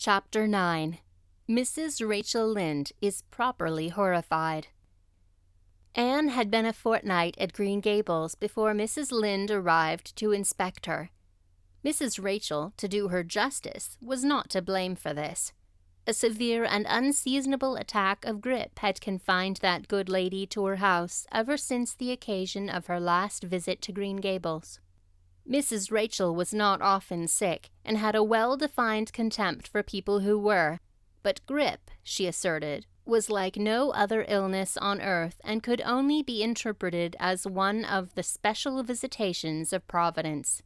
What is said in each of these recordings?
Chapter 9. Mrs. Rachel Lynde is properly horrified. Anne had been a fortnight at Green Gables before Mrs. Lynde arrived to inspect her. Mrs. Rachel, to do her justice, was not to blame for this. A severe and unseasonable attack of grippe had confined that good lady to her house ever since the occasion of her last visit to Green Gables. Mrs. Rachel was not often sick, and had a well-defined contempt for people who were, but grippe, she asserted, was like no other illness on earth and could only be interpreted as one of the special visitations of Providence.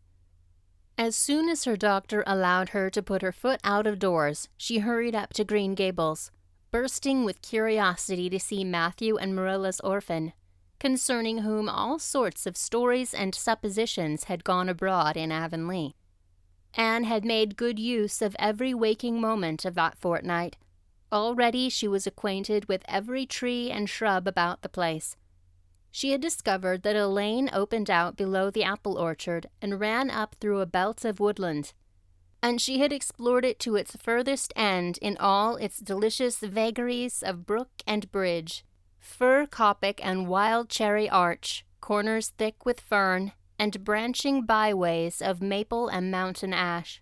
As soon as her doctor allowed her to put her foot out of doors, she hurried up to Green Gables, bursting with curiosity to see Matthew and Marilla's orphan, concerning whom all sorts of stories and suppositions had gone abroad in Avonlea. Anne had made good use of every waking moment of that fortnight. Already she was acquainted with every tree and shrub about the place. She had discovered that a lane opened out below the apple orchard and ran up through a belt of woodland, and she had explored it to its furthest end in all its delicious vagaries of brook and bridge, fir coppice and wild cherry arch, corners thick with fern, and branching byways of maple and mountain ash.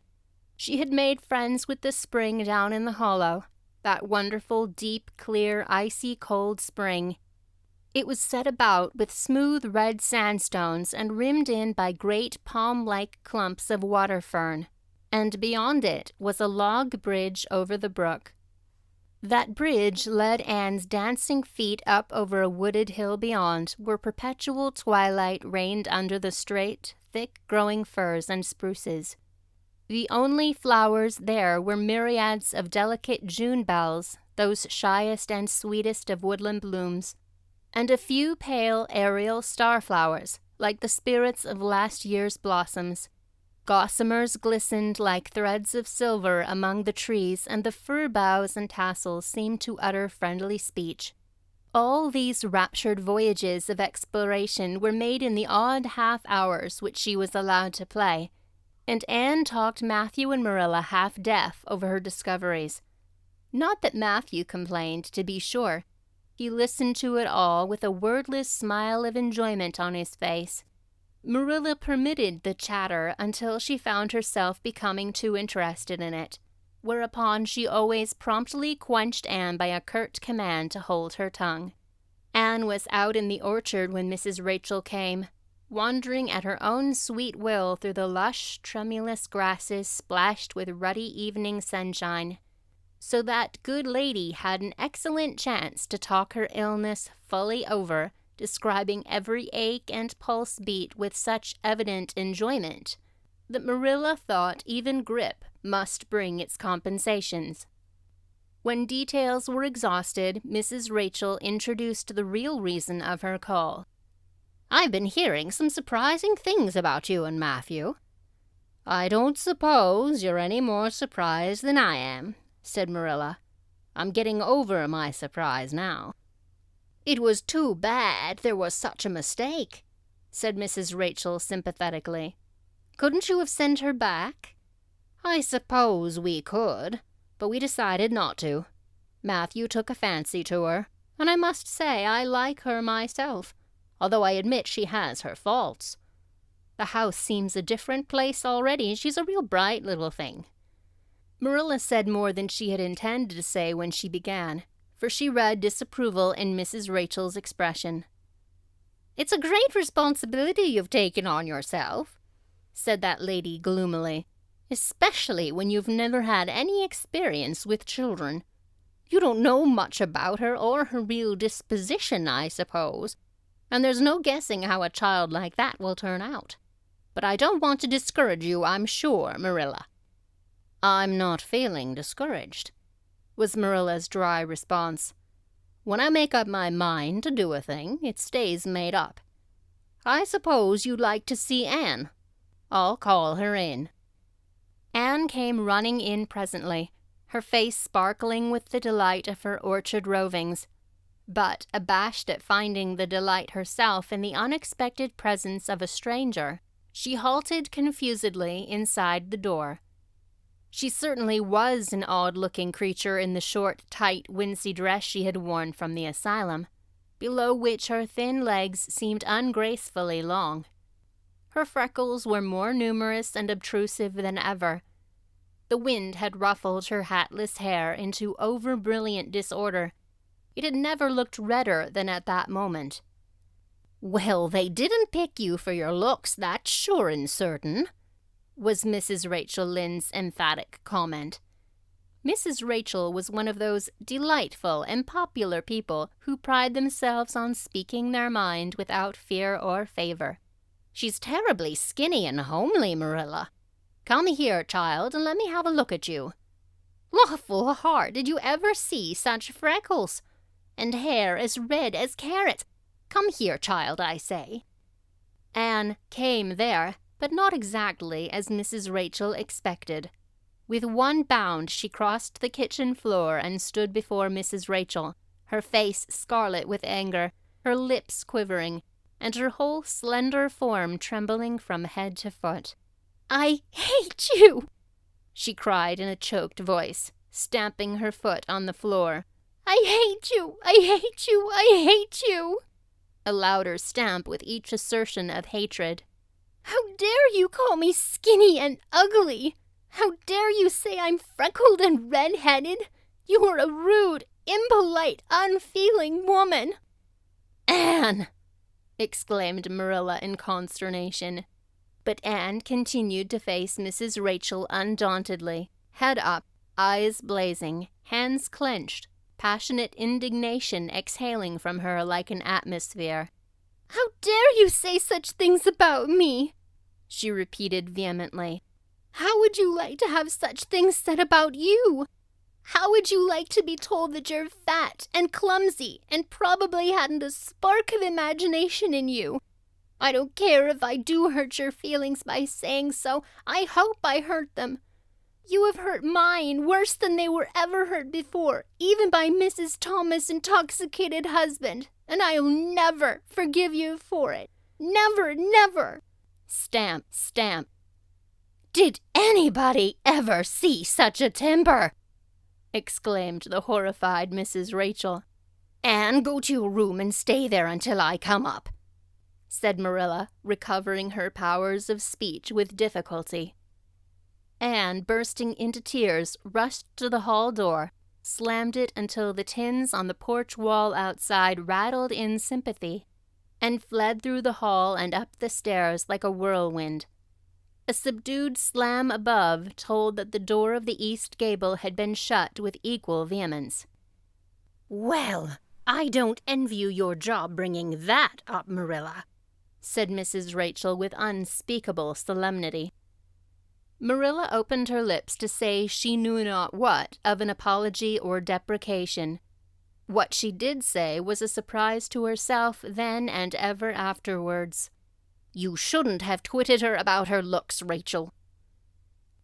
She had made friends with the spring down in the hollow, that wonderful, deep, clear, icy cold spring. It was set about with smooth red sandstones and rimmed in by great palm-like clumps of water fern, and beyond it was a log bridge over the brook. That bridge led Anne's dancing feet up over a wooded hill beyond, where perpetual twilight reigned under the straight, thick-growing firs and spruces. The only flowers there were myriads of delicate June bells, those shyest and sweetest of woodland blooms, and a few pale aerial starflowers, like the spirits of last year's blossoms. Gossamers glistened like threads of silver among the trees, and the fir boughs and tassels seemed to utter friendly speech. All these raptured voyages of exploration were made in the odd half-hours which she was allowed to play, and Anne talked Matthew and Marilla half-deaf over her discoveries. Not that Matthew complained, to be sure. He listened to it all with a wordless smile of enjoyment on his face. Marilla permitted the chatter until she found herself becoming too interested in it, whereupon she always promptly quenched Anne by a curt command to hold her tongue. Anne was out in the orchard when Mrs. Rachel came, wandering at her own sweet will through the lush, tremulous grasses splashed with ruddy evening sunshine, so that good lady had an excellent chance to talk her illness fully over, describing every ache and pulse beat with such evident enjoyment that Marilla thought even grippe must bring its compensations. When details were exhausted, Mrs. Rachel introduced the real reason of her call. "I've been hearing some surprising things about you and Matthew." "I don't suppose you're any more surprised than I am," said Marilla. "I'm getting over my surprise now." "It was too bad there was such a mistake," said Mrs. Rachel sympathetically. "Couldn't you have sent her back?" "I suppose we could, but we decided not to. Matthew took a fancy to her, and I must say I like her myself, although I admit she has her faults. The house seems a different place already. She's a real bright little thing." Marilla said more than she had intended to say when she began, for she read disapproval in Mrs. Rachel's expression. "It's a great responsibility you've taken on yourself," said that lady gloomily, "especially when you've never had any experience with children. You don't know much about her or her real disposition, I suppose, and there's no guessing how a child like that will turn out. But I don't want to discourage you, I'm sure, Marilla." "I'm not feeling discouraged," was Marilla's dry response. "When I make up my mind to do a thing, it stays made up. I suppose you'd like to see Anne. I'll call her in." Anne came running in presently, her face sparkling with the delight of her orchard rovings, but abashed at finding the delight herself in the unexpected presence of a stranger, she halted confusedly inside the door. She certainly was an odd-looking creature in the short, tight, wincey dress she had worn from the asylum, below which her thin legs seemed ungracefully long. Her freckles were more numerous and obtrusive than ever. The wind had ruffled her hatless hair into over-brilliant disorder. It had never looked redder than at that moment. "Well, they didn't pick you for your looks, that's sure and certain," was Mrs. Rachel Lynde's emphatic comment. Mrs. Rachel was one of those delightful and popular people who pride themselves on speaking their mind without fear or favor. "She's terribly skinny and homely, Marilla. Come here, child, and let me have a look at you. Lawful heart, did you ever see such freckles? And hair as red as carrots. Come here, child, I say." Anne came there, but not exactly as Mrs. Rachel expected. With one bound she crossed the kitchen floor and stood before Mrs. Rachel, her face scarlet with anger, her lips quivering, and her whole slender form trembling from head to foot. "I hate you!" she cried in a choked voice, stamping her foot on the floor. "I hate you! I hate you! I hate you!" A louder stamp with each assertion of hatred. "How dare you call me skinny and ugly? How dare you say I'm freckled and red-headed? You are a rude, impolite, unfeeling woman." "Anne!" exclaimed Marilla in consternation. But Anne continued to face Mrs. Rachel undauntedly, head up, eyes blazing, hands clenched, passionate indignation exhaling from her like an atmosphere. "How dare you say such things about me?" she repeated vehemently. "How would you like to have such things said about you? How would you like to be told that you're fat and clumsy and probably hadn't a spark of imagination in you? I don't care if I do hurt your feelings by saying so. I hope I hurt them. You have hurt mine worse than they were ever hurt before, even by Mrs. Thomas' intoxicated husband, and I'll never forgive you for it. Never, never." Stamp, stamp. "Did anybody ever see such a temper?" exclaimed the horrified Mrs. Rachel. "Anne, go to your room and stay there until I come up," said Marilla, recovering her powers of speech with difficulty. Anne, bursting into tears, rushed to the hall door, slammed it until the tins on the porch wall outside rattled in sympathy, and fled through the hall and up the stairs like a whirlwind. A subdued slam above told that the door of the east gable had been shut with equal vehemence. "Well, I don't envy you your job bringing that up, Marilla," said Mrs. Rachel with unspeakable solemnity. Marilla opened her lips to say she knew not what of an apology or deprecation. What she did say was a surprise to herself then and ever afterwards. "You shouldn't have twitted her about her looks, Rachel."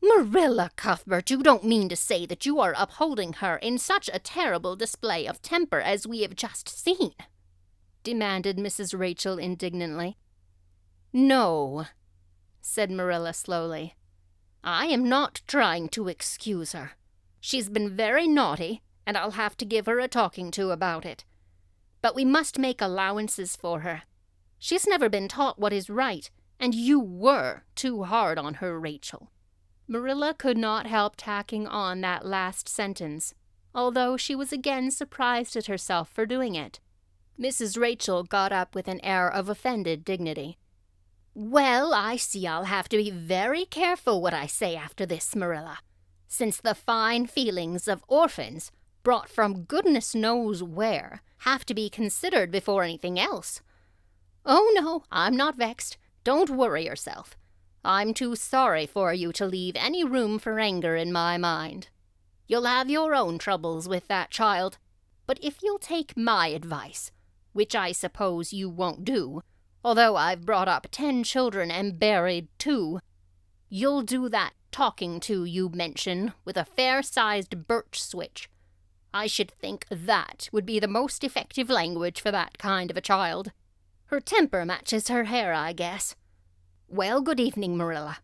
"Marilla Cuthbert, you don't mean to say that you are upholding her in such a terrible display of temper as we have just seen?" demanded Mrs. Rachel indignantly. "No," said Marilla slowly. "I am not trying to excuse her. She's been very naughty, and I'll have to give her a talking to about it. But we must make allowances for her. She's never been taught what is right, and you were too hard on her, Rachel." Marilla could not help tacking on that last sentence, although she was again surprised at herself for doing it. Mrs. Rachel got up with an air of offended dignity. "Well, I see I'll have to be very careful what I say after this, Marilla, since the fine feelings of orphans, brought from goodness knows where, have to be considered before anything else. Oh, no, I'm not vexed. Don't worry yourself. I'm too sorry for you to leave any room for anger in my mind. You'll have your own troubles with that child, but if you'll take my advice, which I suppose you won't do, although I've brought up 10 children and buried 2, you'll do that talking to you mention with a fair-sized birch switch. I should think that would be the most effective language for that kind of a child. Her temper matches her hair, I guess. Well, good evening, Marilla."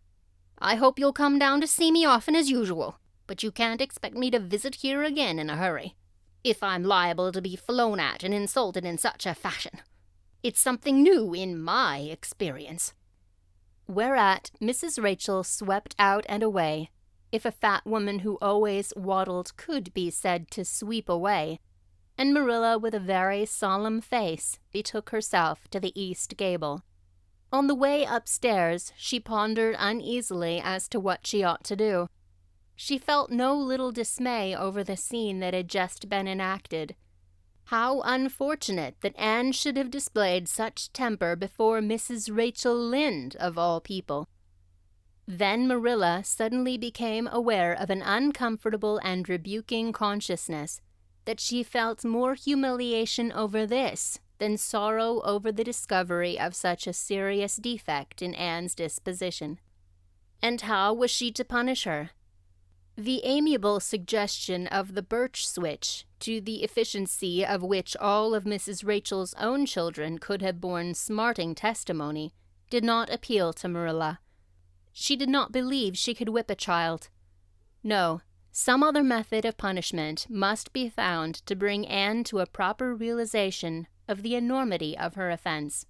I hope you'll come down to see me often as usual, but you can't expect me to visit here again in a hurry, if I'm liable to be flown at and insulted in such a fashion. It's something new in my experience." Whereat Mrs. Rachel swept out and away, if a fat woman who always waddled could be said to sweep away, and Marilla, with a very solemn face, betook herself to the east gable. On the way upstairs, she pondered uneasily as to what she ought to do. She felt no little dismay over the scene that had just been enacted. How unfortunate that Anne should have displayed such temper before Mrs. Rachel Lynde, of all people. Then Marilla suddenly became aware of an uncomfortable and rebuking consciousness that she felt more humiliation over this than sorrow over the discovery of such a serious defect in Anne's disposition. And how was she to punish her? The amiable suggestion of the birch switch, to the efficiency of which all of Mrs. Rachel's own children could have borne smarting testimony, did not appeal to Marilla. She did not believe she could whip a child. No, some other method of punishment must be found to bring Anne to a proper realization of the enormity of her offense.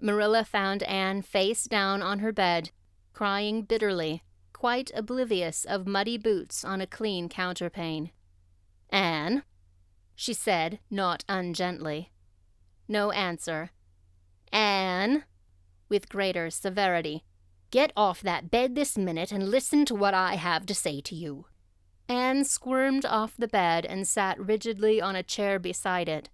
Marilla found Anne face down on her bed, crying bitterly, quite oblivious of muddy boots on a clean counterpane. "Anne," she said, not ungently. No answer. "Anne," with greater severity, "get off that bed this minute and listen to what I have to say to you." Anne squirmed off the bed and sat rigidly on a chair beside it,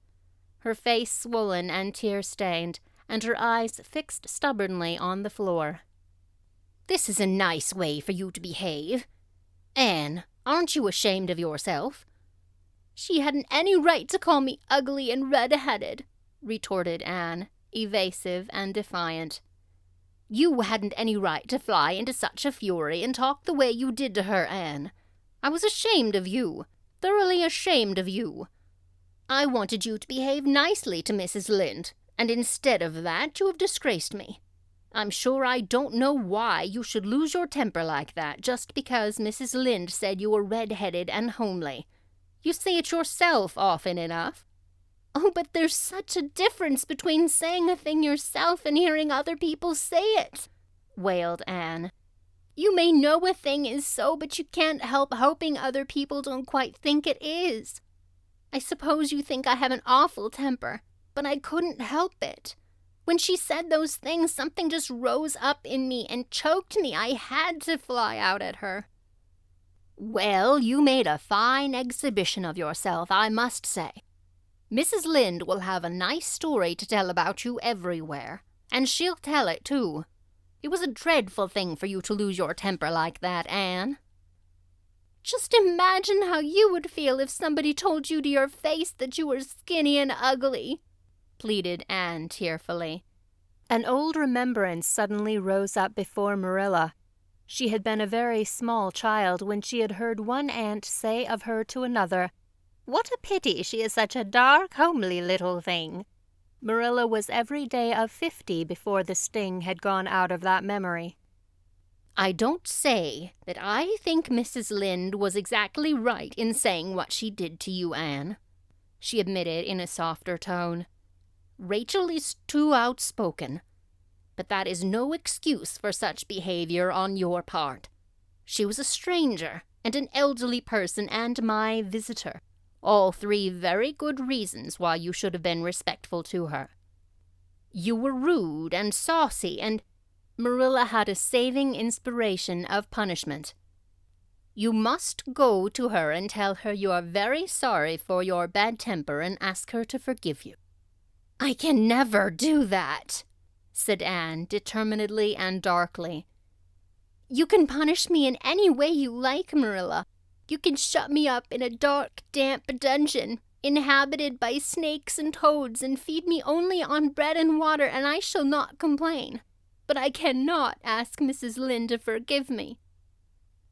her face swollen and tear-stained, and her eyes fixed stubbornly on the floor. "This is a nice way for you to behave. Anne, aren't you ashamed of yourself?" "She hadn't any right to call me ugly and red-headed," retorted Anne, evasive and defiant. "You hadn't any right to fly into such a fury and talk the way you did to her, Anne. I was ashamed of you, thoroughly ashamed of you. I wanted you to behave nicely to Mrs. Lynde, and instead of that you have disgraced me. I'm sure I don't know why you should lose your temper like that just because Mrs. Lynde said you were red-headed and homely. You say it yourself often enough." "Oh, but there's such a difference between saying a thing yourself and hearing other people say it," wailed Anne. "You may know a thing is so, but you can't help hoping other people don't quite think it is. I suppose you think I have an awful temper, but I couldn't help it. When she said those things, something just rose up in me and choked me. I had to fly out at her." "Well, you made a fine exhibition of yourself, I must say. Mrs. Lynde will have a nice story to tell about you everywhere, and she'll tell it, too. It was a dreadful thing for you to lose your temper like that, Anne." "Just imagine how you would feel if somebody told you to your face that you were skinny and ugly," pleaded Anne tearfully. An old remembrance suddenly rose up before Marilla. She had been a very small child when she had heard one aunt say of her to another, "What a pity she is such a dark, homely little thing." Marilla was every day of 50 before the sting had gone out of that memory. "I don't say that I think Mrs. Lynde was exactly right in saying what she did to you, Anne," she admitted in a softer tone. "Rachel is too outspoken, but that is no excuse for such behavior on your part. She was a stranger and an elderly person and my visitor, all 3 very good reasons why you should have been respectful to her. You were rude and saucy and—" Marilla had a saving inspiration of punishment. "You must go to her and tell her you are very sorry for your bad temper and ask her to forgive you." "I can never do that," said Anne determinedly and darkly. "You can punish me in any way you like, Marilla. You can shut me up in a dark, damp dungeon, inhabited by snakes and toads, and feed me only on bread and water, and I shall not complain. But I cannot ask Mrs. Lynde to forgive me."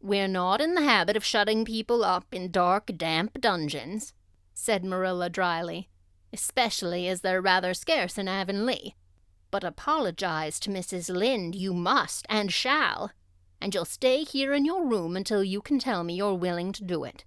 "We're not in the habit of shutting people up in dark, damp dungeons," said Marilla dryly, "especially as they're rather scarce in Avonlea. But apologize to Mrs. Lynde you must and shall. and you'll stay here in your room until you can tell me you're willing to do it."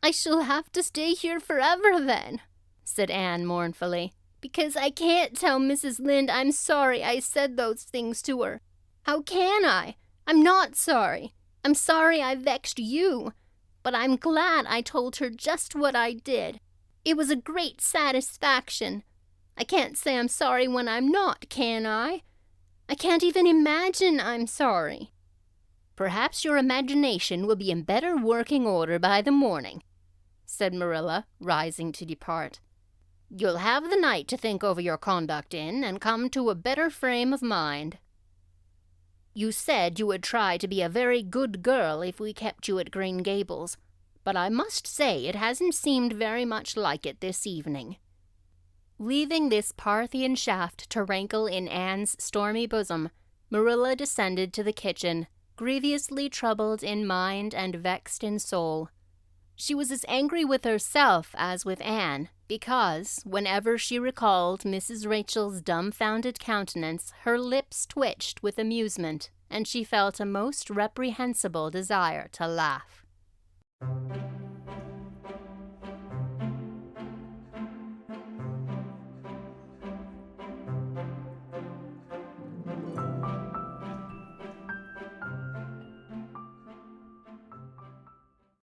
"I shall have to stay here forever then," said Anne mournfully, "because I can't tell Mrs. Lynde I'm sorry I said those things to her. How can I? I'm not sorry. I'm sorry I vexed you, but I'm glad I told her just what I did. It was a great satisfaction. I can't say I'm sorry when I'm not, can I? I can't even imagine I'm sorry." "Perhaps your imagination will be in better working order by the morning," said Marilla, rising to depart. "You'll have the night to think over your conduct in and come to a better frame of mind. You said you would try to be a very good girl if we kept you at Green Gables, but I must say it hasn't seemed very much like it this evening." Leaving this Parthian shaft to rankle in Anne's stormy bosom, Marilla descended to the kitchen, grievously troubled in mind and vexed in soul. She was as angry with herself as with Anne, because, whenever she recalled Mrs. Rachel's dumbfounded countenance, her lips twitched with amusement, and she felt a most reprehensible desire to laugh.